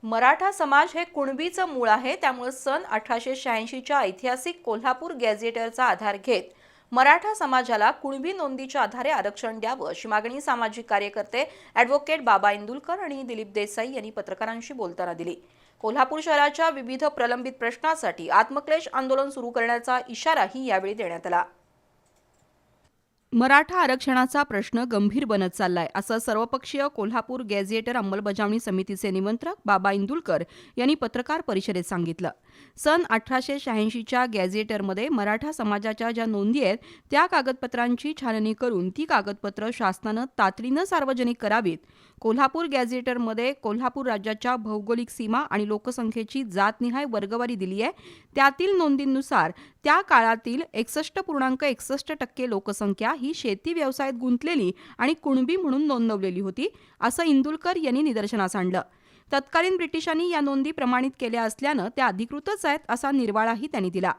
मराठा समाज हे कुणबीचं मूळ आहे, त्यामुळे सन 1886च्या ऐतिहासिक कोल्हापूर गॅझेटरचा आधार घेत मराठा समाजाला कुणबी नोंदीच्या आधारे आरक्षण द्यावं अशी मागणी सामाजिक कार्यकर्ते ॲडव्होकेट बाबा इंदुलकर आणि दिलीप देसाई यांनी पत्रकारांशी बोलताना दिली। कोल्हापूर शहराच्या विविध प्रलंबित प्रश्नांसाठी आत्मक्लेश आंदोलन सुरू करण्याचा इशाराही यावेळी देण्यात आला। मराठा आरक्षणाचा प्रश्न गंभीर बनत चाललाय असं सर्वपक्षीय कोल्हापूर गॅझेटर अंमलबजावणी समितीचे निमंत्रक बाबा इंदुलकर यांनी पत्रकार परिषदेत सांगितलं। सन 1886च्या गॅझेटरमध्ये मराठा समाजाच्या ज्या नोंदी आहेत त्या कागदपत्रांची छाननी करून ती कागदपत्र शासनानं तातडीनं सार्वजनिक करावीत। कोल्हापूर गॅझेटरमध्ये कोल्हापूर राज्याच्या भौगोलिक सीमा आणि लोकसंख्येची जातनिहाय वर्गवारी दिली आहे। त्यातील नोंदींनुसार त्या काळातील 61.61% लोकसंख्या ही शेती व्यवसायात गुंतलेली आणि कुणबी म्हणून नोंदवलेली होती, असं इंदुलकर यांनी निदर्शनास आणलं। तत्कालीन ब्रिटिशांनी या नोंदी प्रमाणित केल्या असल्यानं त्या अधिकृतच आहेत असा निर्वाळाही त्यांनी दिला।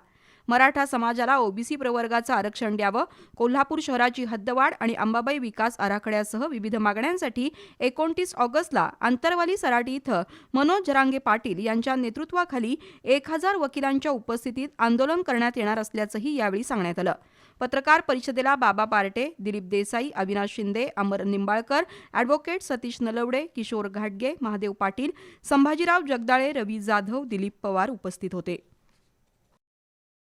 मराठा समाजाला ओबीसी प्रवर्गाचं आरक्षण द्यावं, कोल्हापूर शहराची हद्दवाढ आणि अंबाबाई विकास आराखड्यासह विविध मागण्यांसाठी 29 ऑगस्टला आंतरवाली सराटी इथं मनोज जरांगे पाटील यांच्या नेतृत्वाखाली 1000 वकिलांच्या उपस्थितीत आंदोलन करण्यात येणार असल्याचंही यावेळी सांगण्यात आलं। पत्रकार परिषदेला बाबा पार्टे, दिलीप देसाई, अविनाश शिंदे, अमर निंबाळकर, ॲडव्होकेट सतीश नलवडे, किशोर घाटगे, महादेव पाटील, संभाजीराव जगदाळे, रवी जाधव, दिलीप पवार उपस्थित होते।